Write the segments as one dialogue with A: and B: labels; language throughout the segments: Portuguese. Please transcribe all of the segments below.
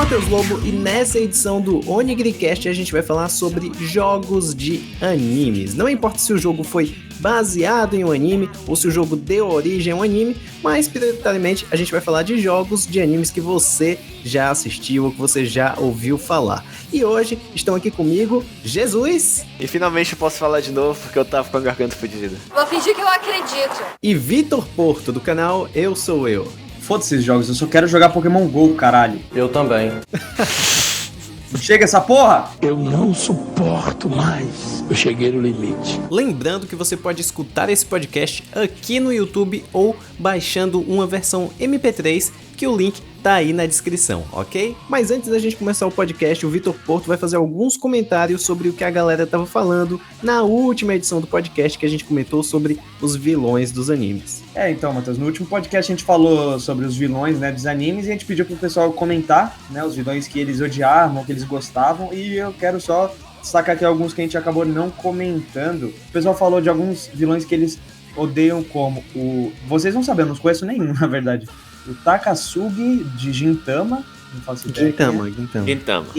A: Matheus Lobo e nessa edição do OnigiriCast a gente vai falar sobre jogos de animes. Não importa se o jogo foi baseado em um anime ou se o jogo deu origem a um anime, mas prioritariamente a gente vai falar de jogos de animes que você já assistiu ou que você já ouviu falar. E hoje estão aqui comigo Jesus.
B: E finalmente eu posso falar de novo porque eu tava com a garganta fodida.
C: Vou fingir que eu acredito.
A: E Vitor Porto, do canal Eu Sou Eu.
D: Foda-se esses jogos, eu só quero jogar Pokémon GO, caralho.
E: Eu também.
D: Chega essa porra!
F: Eu não suporto mais. Eu cheguei no limite.
A: Lembrando que você pode escutar esse podcast aqui no YouTube ou baixando uma versão MP3, que o link tá aí na descrição, ok? Mas antes da gente começar o podcast, o Vitor Porto vai fazer alguns comentários sobre o que a galera tava falando na última edição do podcast que a gente comentou sobre os vilões dos animes.
D: Então, Matheus, no último podcast a gente falou sobre os vilões, né, dos animes e a gente pediu pro pessoal comentar, né, os vilões que eles odiavam, que eles gostavam, e eu quero só destacar aqui alguns que a gente acabou não comentando. O pessoal falou de alguns vilões que eles odeiam, como o... Vocês vão saber, eu não conheço nenhum, na verdade. O Takasugi de Gintama. Não faço ideia.
B: Gintama.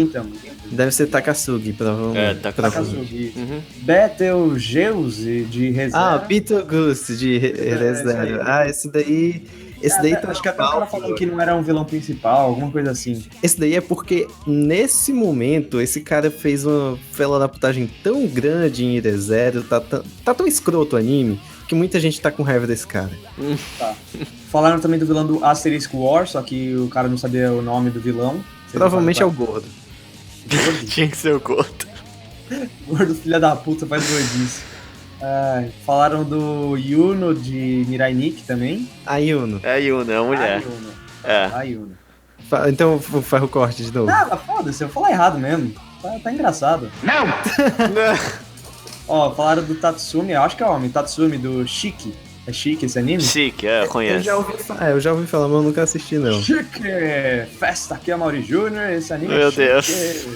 A: Deve ser Takasugi, provavelmente.
D: Takasugi. Uhum. Betelgeuse de Re:Zero.
A: Betelgeuse de Re:Zero. Esse daí tá...
D: Acho que até o cara falou que não era um vilão principal, alguma coisa assim.
A: Esse daí é porque, nesse momento, esse cara fez uma fela da putagem tão grande em Re:Zero, tá tão escroto o anime, que muita gente tá com raiva desse cara.
D: Tá. Falaram também do vilão do Asterisk War, só que o cara não sabia o nome do vilão.
A: Provavelmente é o Gordo.
B: Tinha que ser o Gordo.
D: Gordo, filha da puta, faz gordice. Falaram do Yuno de Mirai Nikki também.
A: A Yuno.
B: É a Yuno, é a mulher.
D: A Yuno.
A: Então faz o corte de novo.
D: Mas foda-se, eu vou falar errado mesmo. Tá engraçado.
F: Não!
D: Ó, falaram do Tatsumi, eu acho que é homem, Tatsumi do Shiki. É Shiki esse anime?
B: Shiki, eu conheço.
A: Eu já ouvi falar, mas eu nunca assisti não.
D: Shiki! Festa aqui é Mauri Jr., esse anime
B: Meu
D: é
B: Deus.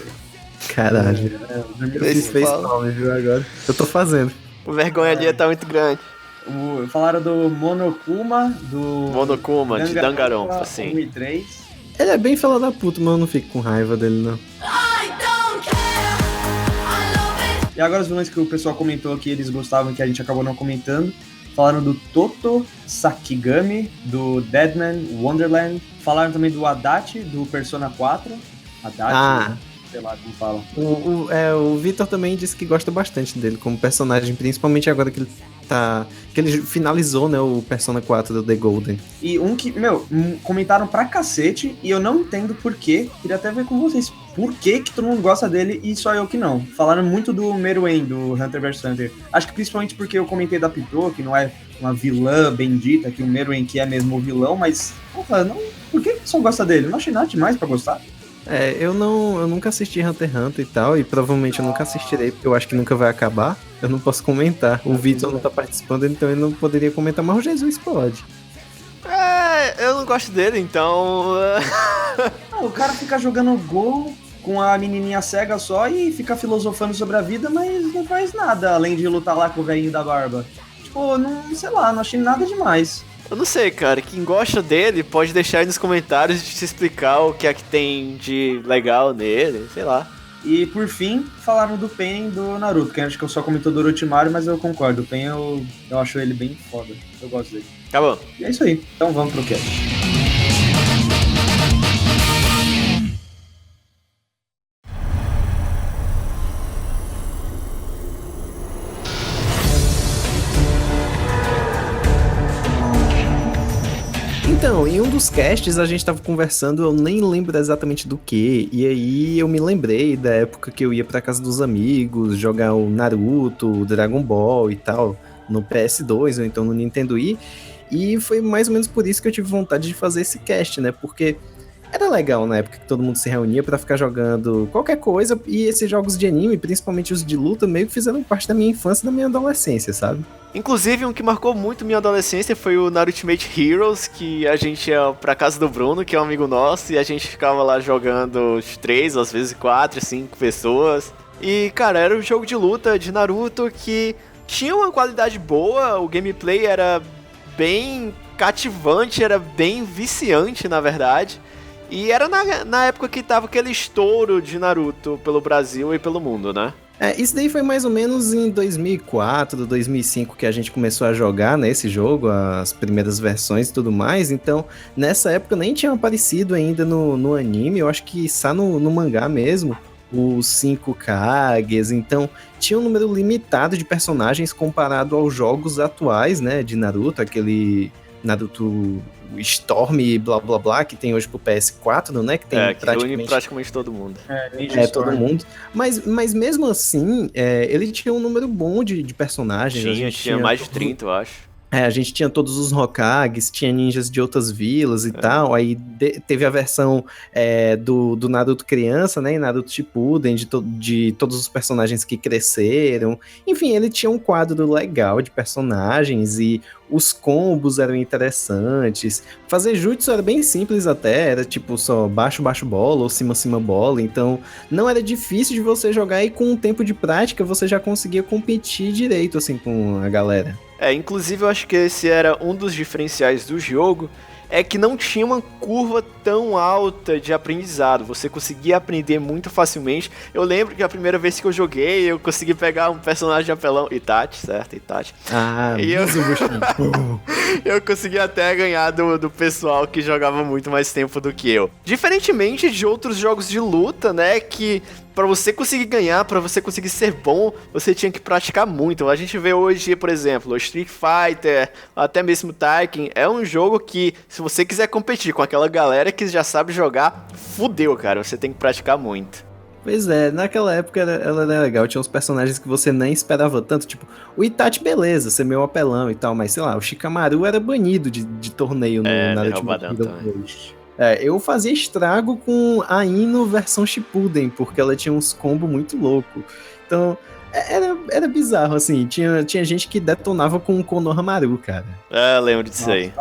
A: Caralho. Esse fez nome, viu, agora. Eu tô fazendo.
B: O vergonha ali tá muito grande.
D: Falaram do Monokuma,
B: de Danganronpa, assim.
D: 1 e 3.
A: Ele é bem fela da puta, mas eu não fico com raiva dele, não.
D: E agora os vilões que o pessoal comentou que eles gostavam, que a gente acabou não comentando. Falaram do Toto Sakigami, do Deadman Wonderland. Falaram também do Adachi, do Persona 4. Adachi, sei lá como fala.
A: O Vitor também disse que gosta bastante dele como personagem, principalmente agora que ele finalizou, né, o Persona 4 do The Golden.
D: E um que, comentaram pra cacete e eu não entendo por quê. Queria até ver com vocês por que todo mundo gosta dele e só eu que não. Falaram muito do Meruem, do Hunter vs Hunter. Acho que principalmente porque eu comentei da Pitô, que não é uma vilã bendita, que o Meruem que é mesmo o vilão, mas, por que o pessoal gosta dele? Eu não achei nada demais pra gostar.
A: Eu nunca assisti Hunter x Hunter e tal, e provavelmente eu nunca assistirei, porque eu acho que nunca vai acabar. Eu não posso comentar. O Vitor não tá participando, então ele não poderia comentar, mas o Jesus pode.
B: Eu não gosto dele, então...
D: O cara fica jogando gol com a menininha cega só e fica filosofando sobre a vida, mas não faz nada, além de lutar lá com o velhinho da barba. Não achei nada demais.
B: Eu não sei, cara. Quem gosta dele pode deixar aí nos comentários de te explicar o que é que tem de legal nele, sei lá.
D: E por fim, falaram do Pen do Naruto, que acho que eu só comentou do Orochimaru, mas eu concordo. O Pen eu acho ele bem foda. Eu gosto dele.
B: Tá bom.
D: E é isso aí. Então vamos pro cast.
A: Então, em um dos casts a gente tava conversando, eu nem lembro exatamente do que, e aí eu me lembrei da época que eu ia pra casa dos amigos, jogar o Naruto, o Dragon Ball e tal, no PS2 ou então no Nintendo Wii, e foi mais ou menos por isso que eu tive vontade de fazer esse cast, né, porque era legal na época que todo mundo se reunia pra ficar jogando qualquer coisa, e esses jogos de anime, principalmente os de luta, meio que fizeram parte da minha infância e da minha adolescência, sabe?
B: Inclusive, um que marcou muito minha adolescência foi o Naruto Ultimate Heroes, que a gente ia pra casa do Bruno, que é um amigo nosso, e a gente ficava lá jogando 3, às vezes 4, 5 pessoas. E, cara, era um jogo de luta de Naruto que tinha uma qualidade boa, o gameplay era bem cativante, era bem viciante, na verdade. E era na época que tava aquele estouro de Naruto pelo Brasil e pelo mundo, né?
A: Isso daí foi mais ou menos em 2004, 2005 que a gente começou a jogar, né, esse jogo, as primeiras versões e tudo mais. Então, nessa época nem tinha aparecido ainda no anime, eu acho que só no mangá mesmo, os 5 Kages. Então, tinha um número limitado de personagens comparado aos jogos atuais, né, de Naruto, aquele Naruto Storm e blá blá blá, que tem hoje pro PS4, né? Que tem
B: que une praticamente todo mundo.
A: Todo mundo. Mas mesmo assim, ele tinha um número bom de personagens.
B: Tinha mais de 30, eu acho.
A: A gente tinha todos os Hokages, tinha ninjas de outras vilas e tal. Aí teve a versão do Naruto criança, né? E Naruto Shippuden, de todos os personagens que cresceram. Enfim, ele tinha um quadro legal de personagens e os combos eram interessantes. Fazer jutsu era bem simples até, era tipo só baixo, baixo bola ou cima, cima bola. Então não era difícil de você jogar e com o tempo de prática você já conseguia competir direito assim com a galera.
B: Inclusive eu acho que esse era um dos diferenciais do jogo, é que não tinha uma curva tão alta de aprendizado, você conseguia aprender muito facilmente. Eu lembro que a primeira vez que eu joguei, eu consegui pegar um personagem de apelão, Itachi, certo? Itachi.
A: E
B: eu consegui até ganhar do pessoal que jogava muito mais tempo do que eu. Diferentemente de outros jogos de luta, né, que pra você conseguir ganhar, pra você conseguir ser bom, você tinha que praticar muito. A gente vê hoje, por exemplo, o Street Fighter, até mesmo Tekken, é um jogo que, se você quiser competir com aquela galera que já sabe jogar, fudeu, cara, você tem que praticar muito.
A: Pois é, naquela época ela era legal, tinha uns personagens que você nem esperava tanto, tipo, o Itachi, beleza, ser meio apelão e tal, mas sei lá, o Shikamaru era banido de torneio no Naruto. Eu fazia estrago com a Ino versão Shippuden, porque ela tinha uns combos muito loucos. Então, era bizarro, assim. Tinha gente que detonava com o Konohamaru, cara.
B: Lembro disso aí.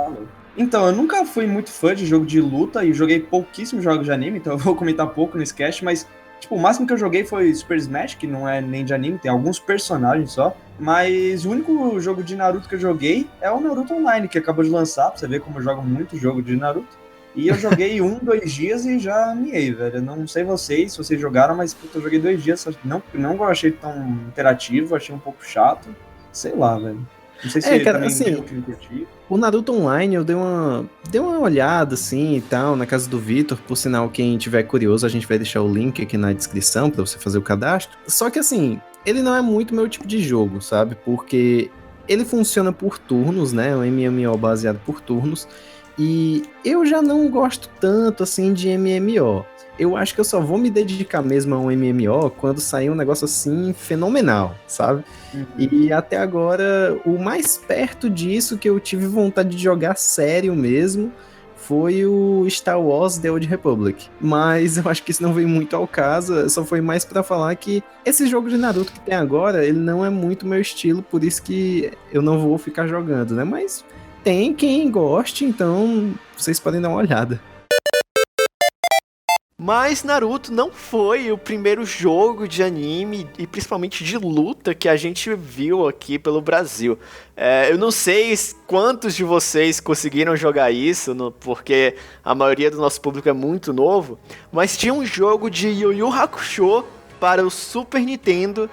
D: Então, eu nunca fui muito fã de jogo de luta e joguei pouquíssimos jogos de anime, então eu vou comentar pouco nesse cast, mas tipo, o máximo que eu joguei foi Super Smash, que não é nem de anime, tem alguns personagens só. Mas o único jogo de Naruto que eu joguei é o Naruto Online, que acabou de lançar, pra você ver como eu jogo muito jogo de Naruto. E eu joguei 2 dias e já miei, velho. Eu não sei vocês, se vocês jogaram, mas puta, eu joguei 2 dias. Não achei tão interativo, achei um pouco chato. Sei lá, velho. Não sei se
A: cara,
D: também
A: assim, o Naruto Online eu dei uma olhada, assim, e tal, na casa do Vitor. Por sinal, quem tiver curioso, a gente vai deixar o link aqui na descrição pra você fazer o cadastro. Só que, assim, ele não é muito meu tipo de jogo, sabe? Porque ele funciona por turnos, né? É um MMO baseado por turnos. E eu já não gosto tanto, assim, de MMO. Eu acho que eu só vou me dedicar mesmo a um MMO quando sair um negócio, assim, fenomenal, sabe? E até agora, o mais perto disso que eu tive vontade de jogar sério mesmo foi o Star Wars The Old Republic. Mas eu acho que isso não veio muito ao caso, só foi mais pra falar que esse jogo de Naruto que tem agora, ele não é muito meu estilo, por isso que eu não vou ficar jogando, né? Mas tem quem goste, então vocês podem dar uma olhada.
B: Mas Naruto não foi o primeiro jogo de anime e principalmente de luta que a gente viu aqui pelo Brasil. Eu não sei quantos de vocês conseguiram jogar isso, porque a maioria do nosso público é muito novo, mas tinha um jogo de Yu Yu Hakusho para o Super Nintendo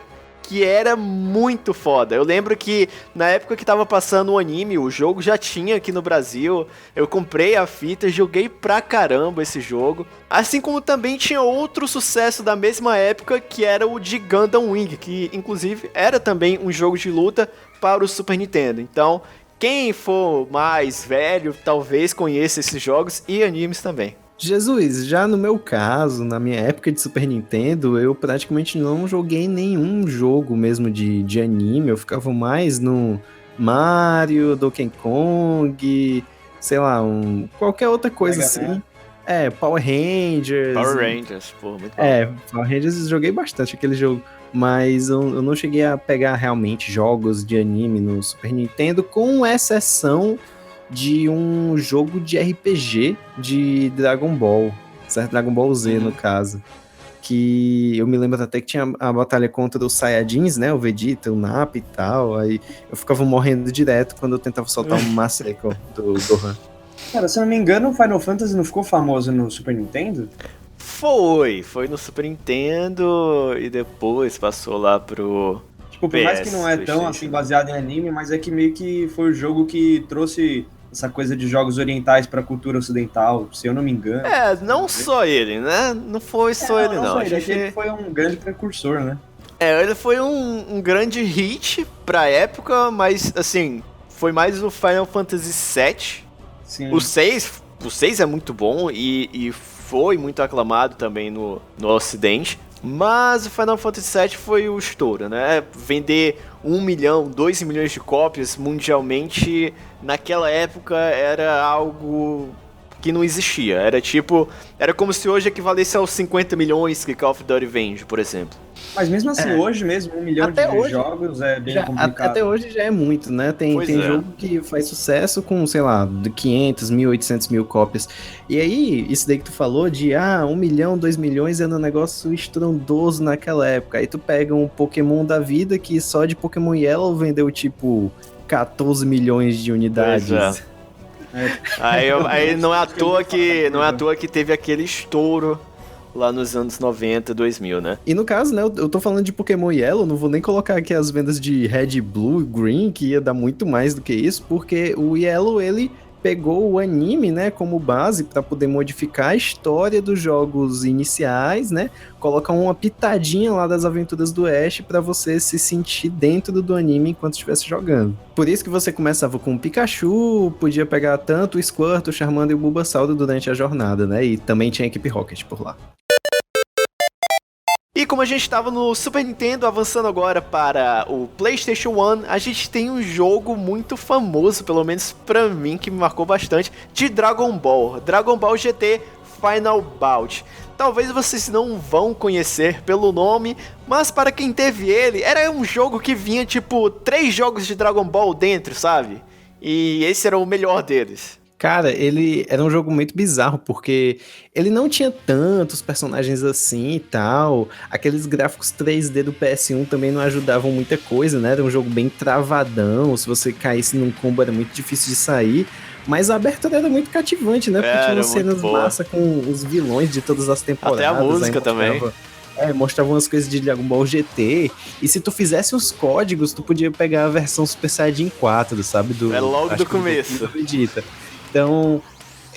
B: que era muito foda. Eu lembro que na época que tava passando o anime, o jogo já tinha aqui no Brasil. Eu comprei a fita, joguei pra caramba esse jogo. Assim como também tinha outro sucesso da mesma época, que era o de Gundam Wing, que inclusive era também um jogo de luta para o Super Nintendo. Então, quem for mais velho, talvez conheça esses jogos e animes também.
A: Jesus, já no meu caso, na minha época de Super Nintendo, eu praticamente não joguei nenhum jogo mesmo de anime, eu ficava mais no Mario, Donkey Kong, sei lá, qualquer outra coisa assim. Power Rangers.
B: Power Rangers, pô, muito bom.
A: Power Rangers eu joguei bastante aquele jogo, mas eu não cheguei a pegar realmente jogos de anime no Super Nintendo, com exceção de um jogo de RPG de Dragon Ball, certo? Dragon Ball Z, no caso. Que eu me lembro até que tinha a batalha contra os Saiyajins, né? O Vegeta, o Nappa e tal. Aí eu ficava morrendo direto quando eu tentava soltar um Maseko do Gohan.
D: Cara, se eu não me engano, o Final Fantasy não ficou famoso no Super Nintendo?
B: Foi no Super Nintendo e depois passou lá pro
D: Tipo, por mais que não é tão
B: PlayStation.
D: assim baseado em anime, mas é que meio que foi o jogo que trouxe essa coisa de jogos orientais pra cultura ocidental, se eu não me engano.
B: Não só ele, né? Não foi só ele, não.
D: Só
B: A
D: ele, é que
B: gente-
D: ele foi um grande precursor, né?
B: Ele foi um grande hit pra época, mas assim, foi mais o Final Fantasy VII.
D: Sim.
B: O 6 é muito bom e foi muito aclamado também no Ocidente. Mas o Final Fantasy VII foi o estouro, né? Vender 1 milhão, 2 milhões de cópias mundialmente naquela época era algo que não existia. Era como se hoje equivalesse aos 50 milhões que Call of Duty vende, por exemplo.
D: Mas mesmo assim, hoje mesmo, 1 milhão
A: Até
D: de
A: hoje,
D: jogos é bem complicado.
A: Até hoje já é muito, né? Tem
B: Pois é.
A: jogo que faz sucesso com, sei lá, de 500 mil, 800 mil cópias. E aí, isso daí que tu falou de, 1 milhão, 2 milhões era um negócio estrondoso naquela época. Aí tu pega um Pokémon da vida que só de Pokémon Yellow vendeu, tipo, 14 milhões de unidades.
B: Pois Aí não é à toa que teve aquele estouro lá nos anos 90, 2000, né?
A: E no caso, né, eu tô falando de Pokémon Yellow, não vou nem colocar aqui as vendas de Red, Blue e Green, que ia dar muito mais do que isso, porque o Yellow, ele pegou o anime, né, como base para poder modificar a história dos jogos iniciais, né, colocar uma pitadinha lá das aventuras do Ash para você se sentir dentro do anime enquanto estivesse jogando. Por isso que você começava com o Pikachu, podia pegar tanto o Squirtle, o Charmander e o Bulbasaur durante a jornada, né, e também tinha a equipe Rocket por lá.
B: E como a gente estava no Super Nintendo, avançando agora para o PlayStation 1, a gente tem um jogo muito famoso, pelo menos pra mim, que me marcou bastante, de Dragon Ball. Dragon Ball GT Final Bout. Talvez vocês não vão conhecer pelo nome, mas para quem teve ele, era um jogo que vinha tipo 3 jogos de Dragon Ball dentro, sabe? E esse era o melhor deles.
A: Cara, ele era um jogo muito bizarro, porque ele não tinha tantos personagens assim e tal. Aqueles gráficos 3D do PS1 também não ajudavam muita coisa, né? Era um jogo bem travadão, se você caísse num combo era muito difícil de sair. Mas a abertura era muito cativante, né? Porque tinha umas cenas massa com os vilões de todas as temporadas.
B: Até a música também.
A: Mostrava umas coisas de Dragon Ball GT. E se tu fizesse os códigos, tu podia pegar a versão Super Saiyajin 4, sabe?
B: Logo do começo.
A: Acredita. Então,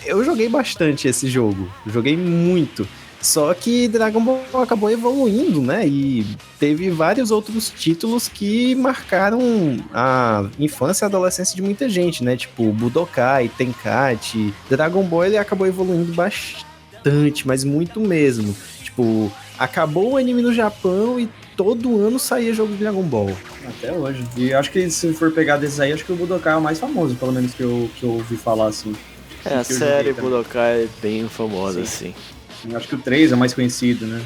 A: eu joguei bastante esse jogo. Joguei muito. Só que Dragon Ball acabou evoluindo, né? E teve vários outros títulos que marcaram a infância e a adolescência de muita gente, né? Tipo Budokai, Tenkaichi. Dragon Ball ele acabou evoluindo bastante, mas muito mesmo. Tipo, acabou o anime no Japão e todo ano saía jogo de Dragon Ball.
D: Até hoje. E acho que se for pegar desses aí, acho que o Budokai é o mais famoso, pelo menos que eu ouvi falar assim.
B: A
D: Que eu
B: série
D: joguei
B: Budokai é bem famosa,
D: Sim.
B: assim.
D: Acho que o 3 é o mais conhecido, né?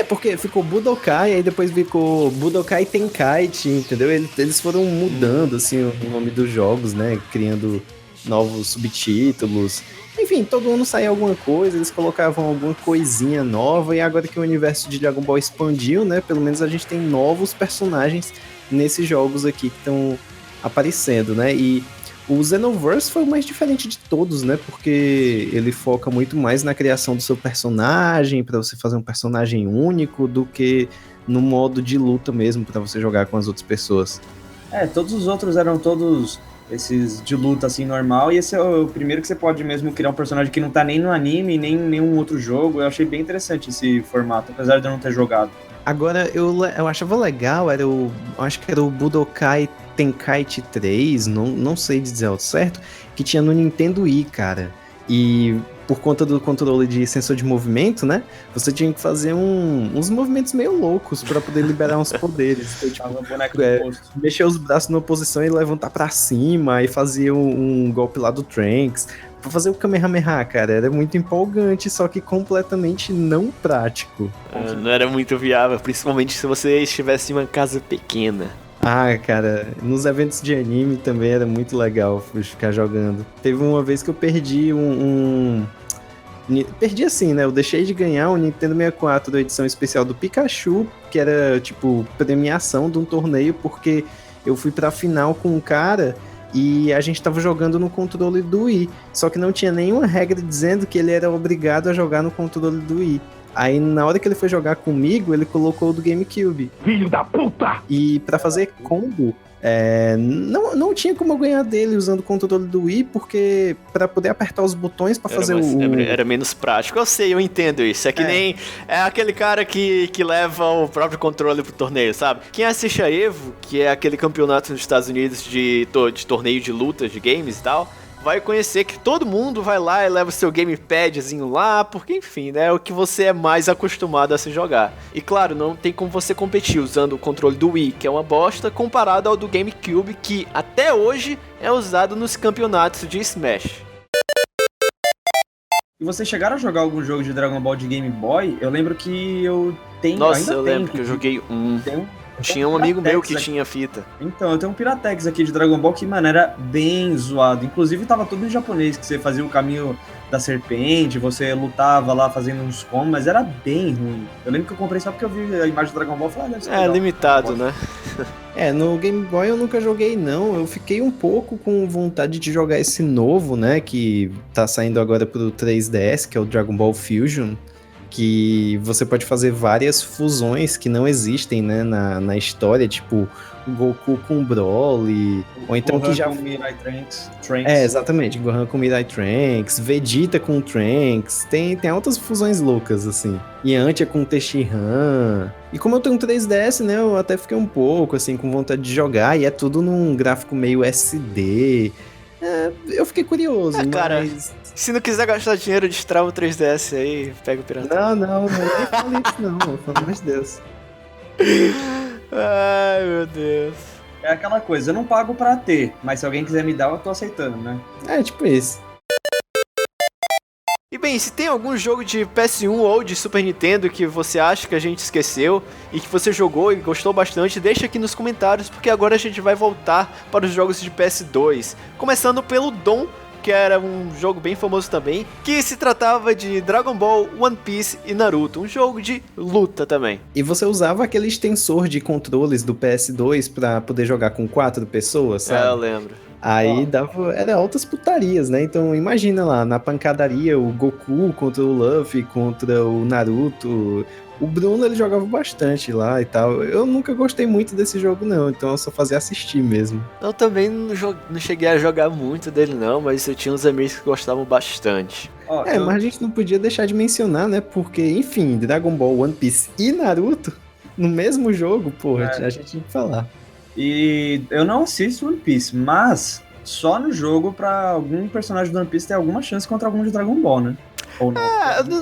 A: Porque ficou Budokai, aí depois ficou Budokai Tenkaichi, entendeu? Eles foram mudando, assim, o nome dos jogos, né? Criando novos subtítulos. Enfim, todo ano saía alguma coisa, eles colocavam alguma coisinha nova, e agora que o universo de Dragon Ball expandiu, né? Pelo menos a gente tem novos personagens nesses jogos aqui que estão aparecendo, né? E o Xenoverse foi o mais diferente de todos, né? Porque ele foca muito mais na criação do seu personagem, pra você fazer um personagem único, do que no modo de luta mesmo, pra você jogar com as outras pessoas.
D: Todos os outros eram todos esses de luta assim normal, e esse é o primeiro que você pode mesmo criar um personagem que não tá nem no anime, nem em nenhum outro jogo. Eu achei bem interessante esse formato, apesar de eu não ter jogado.
A: Agora, eu achava legal, acho que era o Budokai Tenkaichi 3, não sei dizer ao certo, que tinha no Nintendo Wii, cara. E por conta do controle de sensor de movimento, né, você tinha que fazer uns movimentos meio loucos pra poder liberar uns poderes. Então, tipo,
D: O boneco do posto.
A: mexer os braços numa posição e levantar pra cima, e fazia um golpe lá do Trunks. Pra fazer o Kamehameha, cara, era muito empolgante, só que completamente não prático.
B: Não era muito viável, principalmente se você estivesse em uma casa pequena.
A: Cara, nos eventos de anime também era muito legal ficar jogando. Teve uma vez que eu perdi Perdi assim, né? Eu deixei de ganhar o Nintendo 64 da edição especial do Pikachu, que era, tipo, premiação de um torneio, porque eu fui pra final com um cara e a gente tava jogando no controle do Wii. Só que não tinha nenhuma regra dizendo que ele era obrigado a jogar no controle do Wii. Aí, na hora que ele foi jogar comigo, ele colocou o do GameCube.
F: Filho da puta!
A: E pra fazer combo, não tinha como eu ganhar dele usando o controle do Wii, porque pra poder apertar os botões pra fazer
B: Era menos prático. Eu sei, eu entendo isso. É que nem... É aquele cara que leva o próprio controle pro torneio, sabe? Quem assiste a EVO, que é aquele campeonato nos Estados Unidos de torneio de lutas, de games e tal... vai conhecer que todo mundo vai lá e leva o seu gamepadzinho lá, porque enfim, né, é o que você é mais acostumado a se jogar. E claro, não tem como você competir usando o controle do Wii, que é uma bosta, comparado ao do GameCube, que até hoje é usado nos campeonatos de Smash.
D: E vocês chegaram a jogar algum jogo de Dragon Ball de Game Boy? Eu lembro que eu tenho...
B: Nossa, eu lembro que eu joguei Tinha um amigo meu que tinha fita.
D: Então, eu tenho um Piratex aqui de Dragon Ball que, mano, era bem zoado. Inclusive, tava tudo em japonês, que você fazia o caminho da serpente, você lutava lá fazendo uns combos, mas era bem ruim. Eu lembro que eu comprei só porque eu vi a imagem do Dragon Ball e falei, deve ser legal.
B: Limitado, né?
A: No Game Boy eu nunca joguei, não. Eu fiquei um pouco com vontade de jogar esse novo, né, que tá saindo agora pro 3DS, que é o Dragon Ball Fusion, que você pode fazer várias fusões que não existem, né, na história, tipo Goku com Broly, ou então
D: Gohan
A: que já...
D: com Mirai Trunks.
A: Exatamente, Gohan com Mirai Trunks, Vegeta com Trunks, tem altas fusões loucas, assim. Yantia com Tenshinhan. E como eu tenho um 3DS, né, eu até fiquei um pouco, assim, com vontade de jogar, e é tudo num gráfico meio SD. Eu fiquei curioso,
B: cara,
A: mas...
B: se não quiser gastar dinheiro, destrava o 3DS aí, pega o pirata.
A: Não nem falei isso não, pelo amor de Deus.
B: Ai, meu Deus.
D: É aquela coisa, eu não pago pra ter, mas se alguém quiser me dar, eu tô aceitando, né?
A: Tipo isso.
B: E bem, se tem algum jogo de PS1 ou de Super Nintendo que você acha que a gente esqueceu e que você jogou e gostou bastante, deixa aqui nos comentários, porque agora a gente vai voltar para os jogos de PS2. Começando pelo Dom, que era um jogo bem famoso também, que se tratava de Dragon Ball, One Piece e Naruto, um jogo de luta também.
A: E você usava aquele extensor de controles do PS2 pra poder jogar com 4 pessoas, sabe?
B: Eu lembro.
A: Aí era altas putarias, né? Então imagina lá, na pancadaria, o Goku contra o Luffy, contra o Naruto. O Bruno, ele jogava bastante lá e tal. Eu nunca gostei muito desse jogo, não. Então eu só fazia assistir mesmo.
B: Eu também não cheguei a jogar muito dele, não. Mas eu tinha uns amigos que gostavam bastante.
A: Mas a gente não podia deixar de mencionar, né? Porque, enfim, Dragon Ball, One Piece e Naruto, no mesmo jogo, porra, a gente tinha que falar.
D: E eu não assisto One Piece, mas só no jogo pra algum personagem do One Piece ter alguma chance contra algum de Dragon Ball, né? Ou não?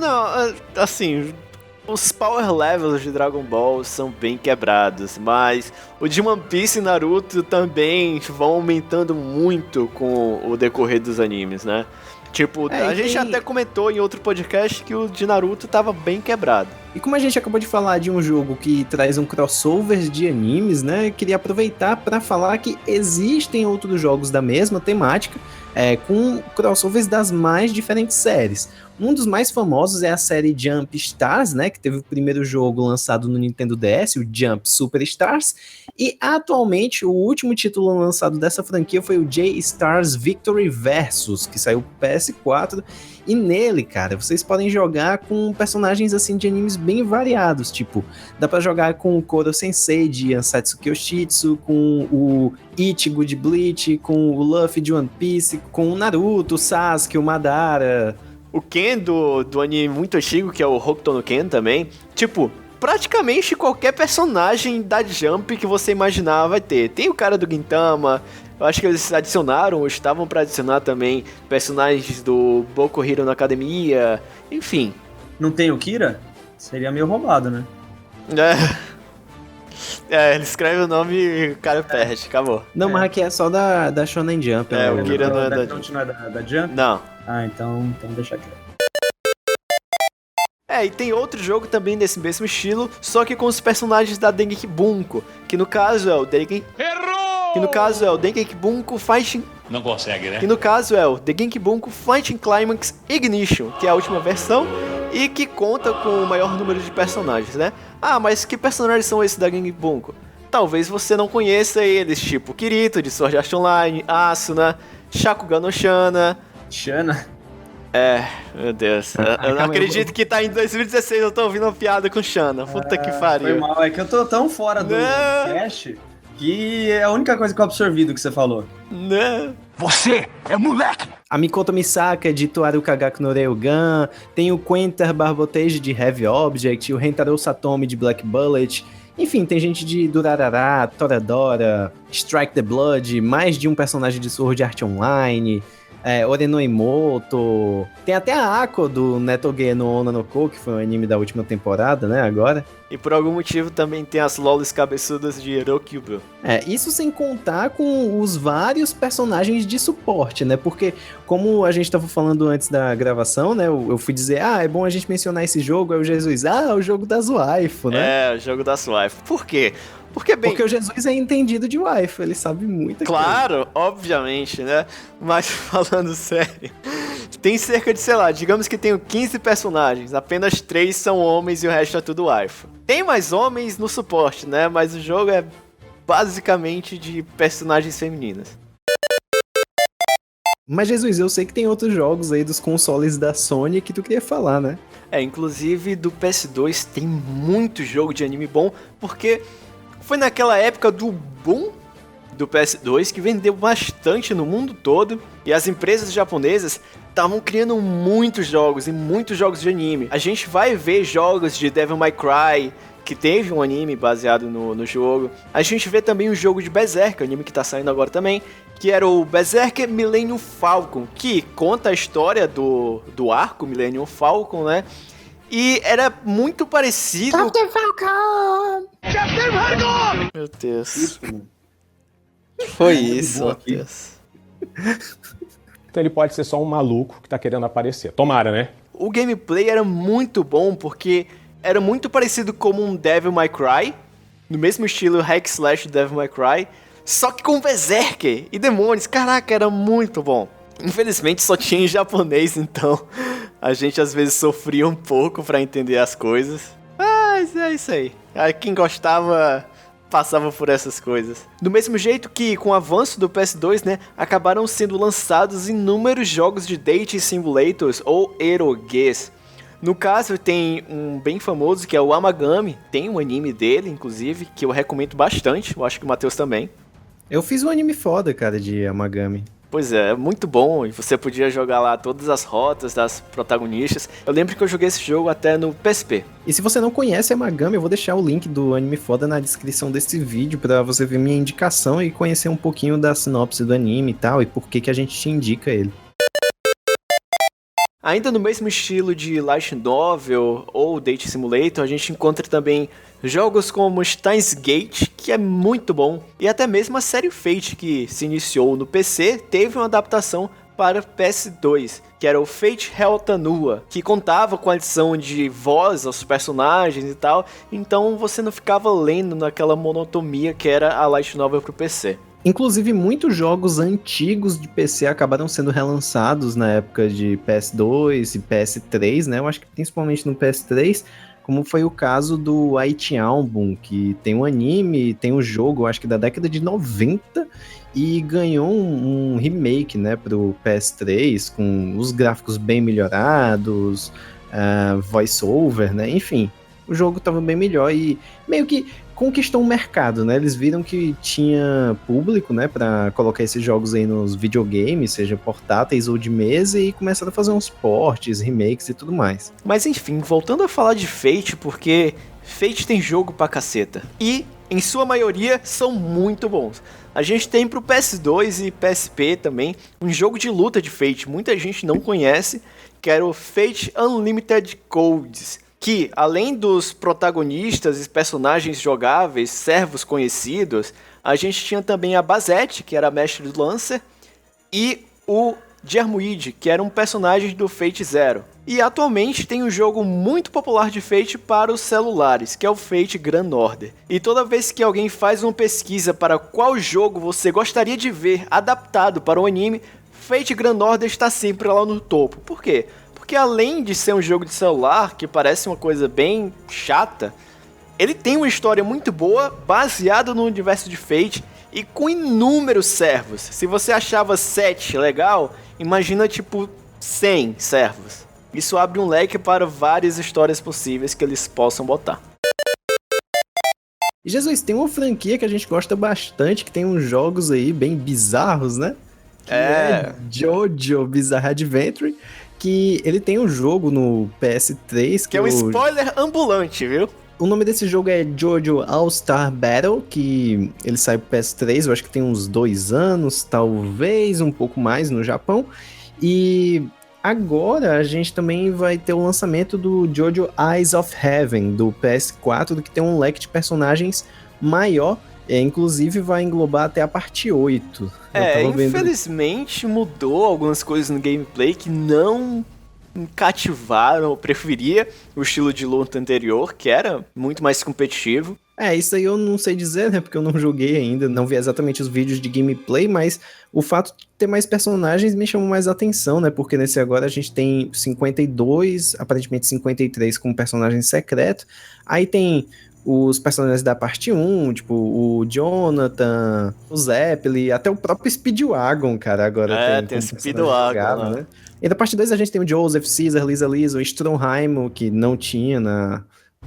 B: Não, assim... Os power levels de Dragon Ball são bem quebrados, mas o de One Piece e Naruto também vão aumentando muito com o decorrer dos animes, né? Tipo, a gente até comentou em outro podcast que o de Naruto tava bem quebrado.
A: E como a gente acabou de falar de um jogo que traz um crossover de animes, né? Queria aproveitar para falar que existem outros jogos da mesma temática, com crossovers das mais diferentes séries. Um dos mais famosos é a série Jump Stars, né, que teve o primeiro jogo lançado no Nintendo DS, o Jump Super Stars, e atualmente o último título lançado dessa franquia foi o J-Stars Victory Versus, que saiu pro PS4, e nele, cara, vocês podem jogar com personagens assim de animes bem variados, tipo, dá pra jogar com o Koro Sensei de Ansatsu Kyoshitsu, com o Ichigo de Bleach, com o Luffy de One Piece, com o Naruto, o Sasuke, o Madara...
B: O Ken do anime muito antigo, que é o Hokuto no Ken também, tipo, praticamente qualquer personagem da Jump que você imaginar vai ter. Tem o cara do Gintama, eu acho que eles adicionaram, ou estavam pra adicionar também, personagens do Boku Hero na Academia, enfim.
D: Não tem o Kira? Seria meio roubado, né?
B: Ele escreve o nome e o cara perde, acabou.
A: Não, mas aqui é só da Shonen Jump.
B: O Kira não é
D: da Jump?
B: Não.
D: Ah, então deixa aqui.
B: E tem outro jogo também desse mesmo estilo, só que com os personagens da Dengeki Bunko, que no caso é o
F: Errou!
B: Que no caso é o Dengeki Bunko Fighting...
F: Não consegue, né?
B: Que no caso é o Dengeki Bunko Fighting Climax Ignition, que é a última versão, e que conta com o maior número de personagens, né? Ah, mas que personagens são esses da Dengeki Bunko? talvez você não conheça eles, tipo Kirito de Sword Art Online, Asuna, Shakugan no Shana.
D: Shana?
B: Meu Deus. Eu não acredito que tá em 2016, eu tô ouvindo uma piada com Shana. Puta que pariu.
D: Foi mal, é que eu tô tão fora do cast que é a única coisa que eu absorvi do que você falou.
B: Não.
F: Você é moleque!
A: A Mikoto Misaka de Toaru Kagaku no Ryogan, tem o Quentin Barbotage de Heavy Object, o Rentaro Satomi de Black Bullet, enfim, tem gente de Durarara, Toradora, Strike the Blood, mais de um personagem de Sword Art Online, Orenoimoto, tem até a Ako do Netoge no Onna no Ko, que foi um anime da última temporada, né, agora.
B: E por algum motivo também tem as lolis cabeçudas de Hirokyubu.
A: Isso sem contar com os vários personagens de suporte, né, porque como a gente tava falando antes da gravação, né, eu fui dizer, é bom a gente mencionar esse jogo, aí o Jesus, o jogo das waifu, né?
B: O jogo das waifu. Por quê? Porque
A: o Jesus é entendido de waifu, ele sabe muita coisa.
B: Claro, obviamente, né? Mas falando sério, tem cerca de, digamos que tenho 15 personagens, apenas 3 são homens e o resto é tudo waifu. Tem mais homens no suporte, né? Mas o jogo é basicamente de personagens femininas.
A: Mas Jesus, eu sei que tem outros jogos aí dos consoles da Sony que tu queria falar, né?
B: Inclusive do PS2 tem muito jogo de anime bom, porque foi naquela época do boom do PS2 que vendeu bastante no mundo todo e as empresas japonesas estavam criando muitos jogos e muitos jogos de anime. A gente vai ver jogos de Devil May Cry, que teve um anime baseado no jogo. A gente vê também o jogo de Berserk, anime que tá saindo agora também, que era o Berserk Millennium Falcon, que conta a história do arco Millennium Falcon, né? E era muito parecido...
F: Captain Falcon! Captain Falcon!
B: Meu Deus.
D: Isso, mano.
B: Foi isso, meu Deus.
E: Então ele pode ser só um maluco que tá querendo aparecer. Tomara, né?
B: O gameplay era muito bom, porque era muito parecido com um Devil May Cry, no mesmo estilo hack slash Devil May Cry, só que com Berserker e demônios. Caraca, era muito bom. Infelizmente só tinha em japonês, então a gente às vezes sofria um pouco pra entender as coisas. Mas é isso aí. Quem gostava passava por essas coisas. Do mesmo jeito que, com o avanço do PS2, né, acabaram sendo lançados inúmeros jogos de dating simulators ou eroguês. No caso, tem um bem famoso que é o Amagami. Tem um anime dele, inclusive, que eu recomendo bastante. Eu acho que o Matheus também.
A: Eu fiz um anime foda, cara, de Amagami.
B: Pois é muito bom, e você podia jogar lá todas as rotas das protagonistas. Eu lembro que eu joguei esse jogo até no PSP.
A: E se você não conhece Amagami, eu vou deixar o link do anime foda na descrição desse vídeo pra você ver minha indicação e conhecer um pouquinho da sinopse do anime e tal, e por que a gente te indica ele.
B: Ainda no mesmo estilo de Light Novel ou Date Simulator, a gente encontra também jogos como Steins Gate, que é muito bom, e até mesmo a série Fate, que se iniciou no PC, teve uma adaptação para PS2, que era o Fate Heltanua, que contava com a adição de voz aos personagens e tal, então você não ficava lendo naquela monotonia que era a Light Novel pro PC.
A: Inclusive, muitos jogos antigos de PC acabaram sendo relançados na época de PS2 e PS3, né? Eu acho que principalmente no PS3, como foi o caso do Aichi Album, que tem um anime, tem um jogo, acho que da década de 90, e ganhou um remake, né, pro PS3, com os gráficos bem melhorados, voice-over, né? Enfim, o jogo tava bem melhor e meio que conquistou um mercado, né? Eles viram que tinha público, né, pra colocar esses jogos aí nos videogames, seja portáteis ou de mesa, e começaram a fazer uns ports, remakes e tudo mais.
B: Mas enfim, voltando a falar de Fate, porque Fate tem jogo pra caceta. E, em sua maioria, são muito bons. A gente tem pro PS2 e PSP também um jogo de luta de Fate, muita gente não conhece, que era o Fate Unlimited Codes, que, além dos protagonistas e personagens jogáveis, servos conhecidos, a gente tinha também a Basette, que era a mestre do Lancer, e o Diarmuid, que era um personagem do Fate Zero. E atualmente tem um jogo muito popular de Fate para os celulares, que é o Fate Grand Order. E toda vez que alguém faz uma pesquisa para qual jogo você gostaria de ver adaptado para o anime, Fate Grand Order está sempre lá no topo. Por quê? Porque além de ser um jogo de celular, que parece uma coisa bem chata, Ele tem uma história muito boa, baseada no universo de Fate e com inúmeros servos. Se você achava 7 legal, imagina tipo 100 servos. Isso abre um leque para várias histórias possíveis que eles possam botar.
A: E Jesus, tem uma franquia que a gente gosta bastante, que tem uns jogos aí bem bizarros, né? Que é Jojo Bizarre Adventure, que ele tem um jogo no PS3...
B: Que é um spoiler ambulante, viu?
A: O nome desse jogo é Jojo All-Star Battle, que ele sai pro PS3, eu acho que tem uns 2 anos, talvez um pouco mais no Japão. E agora a gente também vai ter o lançamento do Jojo Eyes of Heaven, do PS4, que tem um leque de personagens maior, inclusive vai englobar até a parte 8.
B: Infelizmente mudou algumas coisas no gameplay que não cativaram, eu preferia o estilo de luta anterior, que era muito mais competitivo.
A: Isso aí eu não sei dizer, né, porque eu não joguei ainda, não vi exatamente os vídeos de gameplay, mas o fato de ter mais personagens me chamou mais atenção, né, porque nesse agora a gente tem 52, aparentemente 53 com personagem secreto, aí tem os personagens da parte 1, tipo o Jonathan, o Zeppelin, até o próprio Speedwagon, cara, agora
B: tem o Speedwagon,
A: né? E da parte 2 a gente tem o Joseph, Caesar, Lisa Lisa, o Stromheim, que não tinha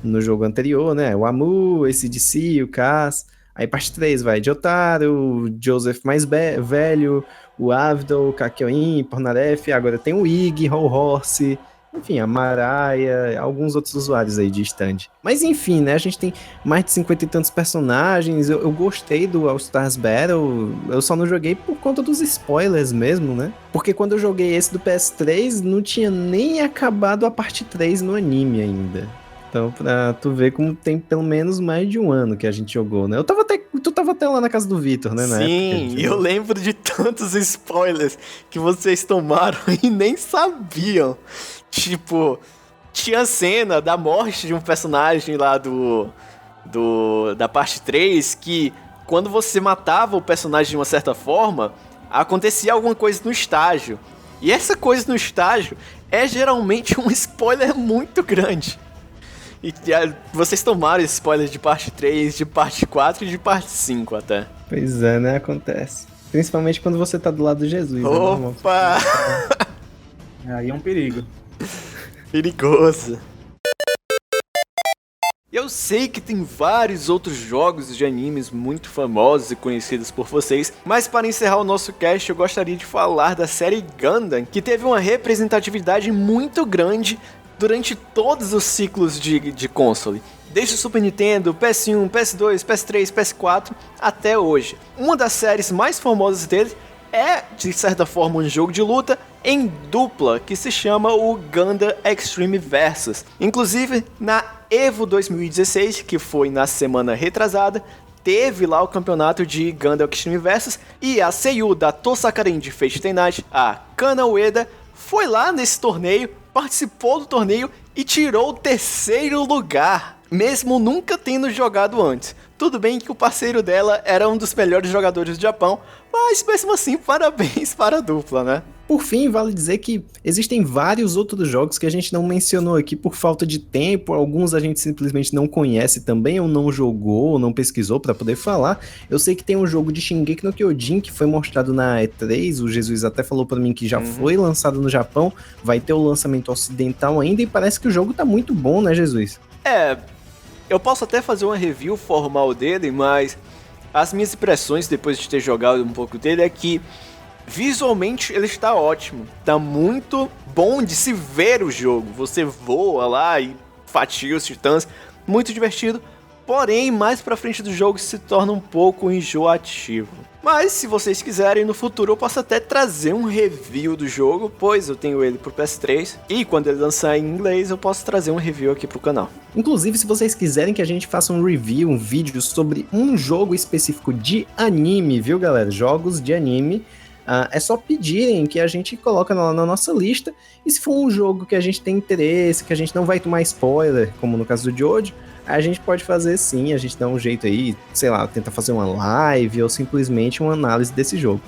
A: no jogo anterior, né? O Amu, esse DC, o Cass. Aí parte 3 vai Jotaro, o Joseph mais velho, o Avdol, o Kakyoin, Pornaref, agora tem o Ig, Ho Horse, enfim, a Maraya, alguns outros usuários aí de stand. Mas enfim, né, a gente tem mais de 50 e tantos personagens, eu gostei do All Stars Battle, eu só não joguei por conta dos spoilers mesmo, né? Porque quando eu joguei esse do PS3, não tinha nem acabado a parte 3 no anime ainda. Então, pra tu ver como tem pelo menos mais de um ano que a gente jogou, né? Tu tava até lá na casa do Vitor, né?
B: Sim, eu lembro de tantos spoilers que vocês tomaram e nem sabiam. Tipo, tinha cena da morte de um personagem lá da parte 3 que quando você matava o personagem de uma certa forma, acontecia alguma coisa no estágio. E essa coisa no estágio é geralmente um spoiler muito grande. E vocês tomaram spoilers de parte 3, de parte 4 e de parte 5 até.
A: Pois é, né? Acontece. Principalmente quando você tá do lado de Jesus.
B: Opa!
D: Aí é um perigo.
B: Perigoso. Eu sei que tem vários outros jogos de animes muito famosos e conhecidos por vocês, mas para encerrar o nosso cast eu gostaria de falar da série Gundam, que teve uma representatividade muito grande durante todos os ciclos de console, desde o Super Nintendo, PS1, PS2, PS3, PS4 até hoje. Uma das séries mais famosas dele é, de certa forma, um jogo de luta em dupla, que se chama o Gundam Extreme Versus. Inclusive, na EVO 2016, que foi na semana retrasada, teve lá o campeonato de Gundam Extreme Versus, e a seiyuu da Tosakarin de Fate Stay Night, a Kana Ueda, foi lá nesse torneio, participou do torneio e tirou o 3º lugar, mesmo nunca tendo jogado antes. Tudo bem que o parceiro dela era um dos melhores jogadores do Japão, mas mesmo assim, parabéns para a dupla, né?
A: Por fim, vale dizer que existem vários outros jogos que a gente não mencionou aqui por falta de tempo, alguns a gente simplesmente não conhece também, ou não jogou, ou não pesquisou para poder falar. Eu sei que tem um jogo de Shingeki no Kyojin que foi mostrado na E3, o Jesus até falou para mim que já foi lançado no Japão, vai ter o lançamento ocidental ainda, e parece que o jogo tá muito bom, né, Jesus?
B: Eu posso até fazer uma review formal dele, mas as minhas impressões depois de ter jogado um pouco dele é que visualmente ele está ótimo, tá muito bom de se ver o jogo, você voa lá e fatia os titãs, muito divertido, porém mais pra frente do jogo se torna um pouco enjoativo. Mas se vocês quiserem, no futuro eu posso até trazer um review do jogo, pois eu tenho ele pro PS3, e quando ele lançar em inglês eu posso trazer um review aqui pro canal.
A: Inclusive, se vocês quiserem que a gente faça um review, um vídeo sobre um jogo específico de anime, viu galera? Jogos de anime, é só pedirem que a gente coloca lá na nossa lista, e se for um jogo que a gente tem interesse, que a gente não vai tomar spoiler, como no caso do Jojo, a gente pode fazer sim, a gente dá um jeito aí, sei lá, tenta fazer uma live ou simplesmente uma análise desse jogo.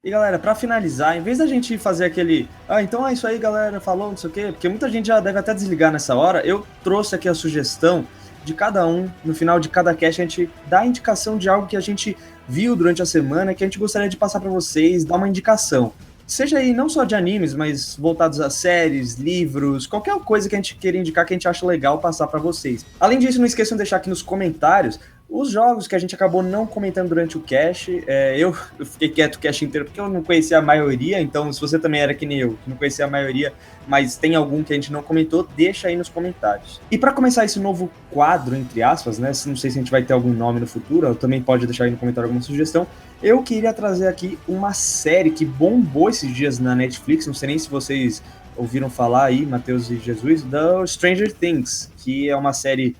D: E galera, pra finalizar, em vez da gente fazer aquele então é isso aí galera, falou, não sei o quê, porque muita gente já deve até desligar nessa hora, eu trouxe aqui a sugestão de cada um, no final de cada cast a gente dá a indicação de algo que a gente viu durante a semana, que a gente gostaria de passar pra vocês, dar uma indicação. Seja aí não só de animes, mas voltados a séries, livros, qualquer coisa que a gente queira indicar que a gente acha legal passar pra vocês. Além disso, não esqueçam de deixar aqui nos comentários os jogos que a gente acabou não comentando durante o cast. Eu fiquei quieto o cast inteiro porque eu não conhecia a maioria, então se você também era que nem eu, que não conhecia a maioria, mas tem algum que a gente não comentou, deixa aí nos comentários. E para começar esse novo quadro, entre aspas, né, não sei se a gente vai ter algum nome no futuro, também pode deixar aí no comentário alguma sugestão, eu queria trazer aqui uma série que bombou esses dias na Netflix, não sei nem se vocês ouviram falar aí, Matheus e Jesus, da Stranger Things, que é uma série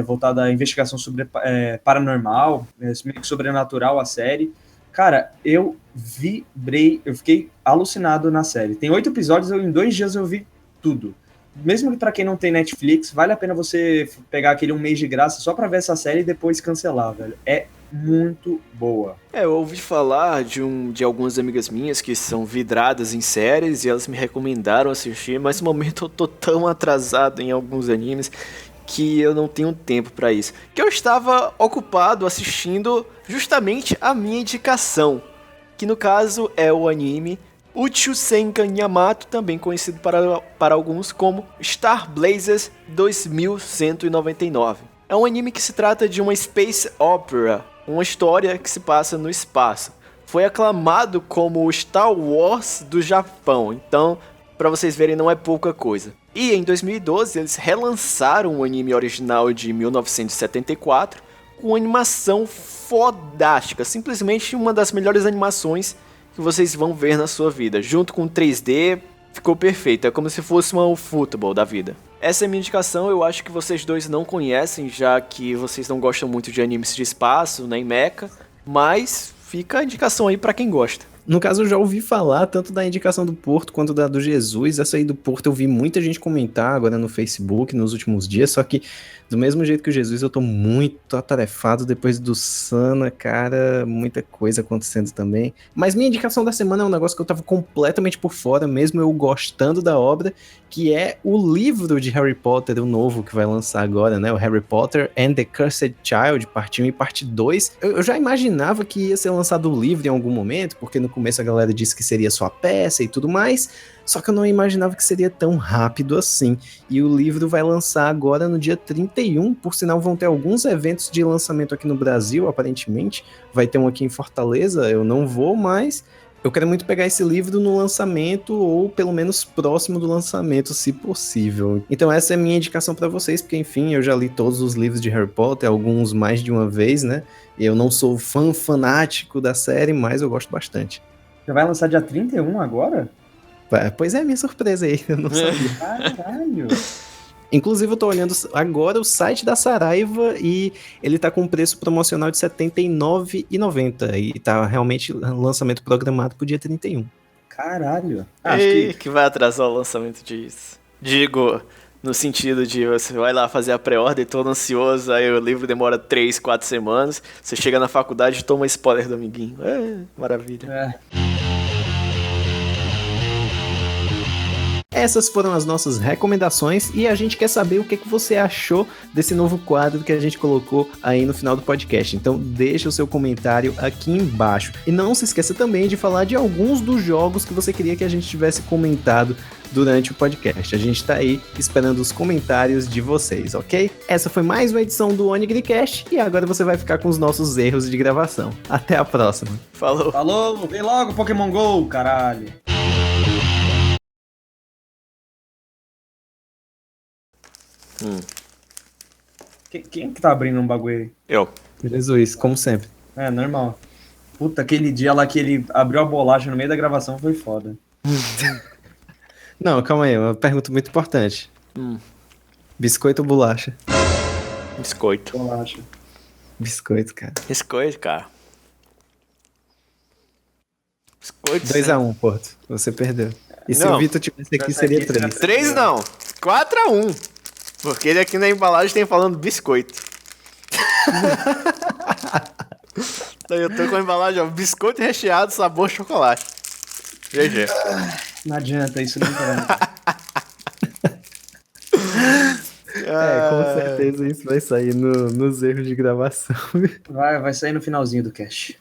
D: voltada à investigação sobre paranormal, meio que sobrenatural a série. Cara, eu vibrei, eu fiquei alucinado na série. Tem 8 episódios, em 2 dias eu vi tudo. Mesmo que pra quem não tem Netflix, vale a pena você pegar aquele 1 mês de graça só pra ver essa série e depois cancelar, velho. É muito boa.
B: Eu ouvi falar de algumas amigas minhas que são vidradas em séries e elas me recomendaram assistir, mas no momento eu tô tão atrasado em alguns animes que eu não tenho tempo pra isso. Que eu estava ocupado assistindo justamente a minha indicação, que no caso é o anime Uchu Senkan Yamato, também conhecido para alguns como Star Blazers 2199. É um anime que se trata de uma space opera, uma história que se passa no espaço. Foi aclamado como o Star Wars do Japão, então, para vocês verem, não é pouca coisa. E em 2012 eles relançaram o anime original de 1974 com uma animação fodástica, simplesmente uma das melhores animações que vocês vão ver na sua vida. Junto com 3D, ficou perfeito, é como se fosse um futebol da vida. Essa é a minha indicação, eu acho que vocês dois não conhecem, já que vocês não gostam muito de animes de espaço, nem mecha, mas fica a indicação aí pra quem gosta.
A: No caso, eu já ouvi falar tanto da indicação do Porto quanto da do Jesus. Essa aí do Porto eu vi muita gente comentar agora no Facebook nos últimos dias, só que do mesmo jeito que o Jesus eu tô muito atarefado depois do Sana, cara, muita coisa acontecendo também. Mas minha indicação da semana é um negócio que eu tava completamente por fora, mesmo eu gostando da obra, que é o livro de Harry Potter, o novo que vai lançar agora, né, o Harry Potter and the Cursed Child, parte 1 e parte 2. Eu já imaginava que ia ser lançado o livro em algum momento, porque no começo a galera disse que seria só a peça e tudo mais, só que eu não imaginava que seria tão rápido assim. E o livro vai lançar agora no dia 31, por sinal vão ter alguns eventos de lançamento aqui no Brasil, aparentemente. Vai ter um aqui em Fortaleza, eu não vou, mas eu quero muito pegar esse livro no lançamento, ou pelo menos próximo do lançamento, se possível. Então essa é a minha indicação para vocês, porque enfim, eu já li todos os livros de Harry Potter, alguns mais de uma vez, né? Eu não sou fanático da série, mas eu gosto bastante.
D: Já vai lançar dia 31 agora?
A: Pois é, minha surpresa aí, eu não sabia.
D: Caralho!
A: Inclusive, eu tô olhando agora o site da Saraiva e ele tá com um preço promocional de R$ 79,90 e tá realmente lançamento programado pro dia 31.
D: Caralho!
B: Ei, que vai atrasar o lançamento disso. Digo, no sentido de você vai lá fazer a pré-ordem todo ansioso, aí o livro demora 3, 4 semanas, você chega na faculdade e toma spoiler do amiguinho. Maravilha.
A: Essas foram as nossas recomendações e a gente quer saber o que você achou desse novo quadro que a gente colocou aí no final do podcast. Então deixa o seu comentário aqui embaixo. E não se esqueça também de falar de alguns dos jogos que você queria que a gente tivesse comentado durante o podcast. A gente tá aí esperando os comentários de vocês, ok? Essa foi mais uma edição do OnigriCast e agora você vai ficar com os nossos erros de gravação. Até a próxima.
B: Falou!
D: Falou! Vem logo Pokémon GO, caralho! Quem que tá abrindo um bagulho aí?
B: Eu.
A: Jesus, como sempre.
D: É, normal. Puta, aquele dia lá que ele abriu a bolacha no meio da gravação foi foda.
A: Não, calma aí, uma pergunta muito importante. Biscoito ou bolacha?
B: Biscoito.
D: Bolacha.
A: Biscoito, cara.
B: Biscoito, cara. Biscoito.
A: 2-1, Porto. Você perdeu. E se
B: Não.
A: o Vitor tivesse aqui, seria 3.
B: 3 não. 4-1. Porque ele aqui na embalagem tem falando biscoito. Daí eu tô com a embalagem, ó, biscoito recheado, sabor chocolate. GG.
D: Não adianta, isso não vai.
A: Com certeza isso vai sair nos erros de gravação.
D: Vai sair no finalzinho do cast.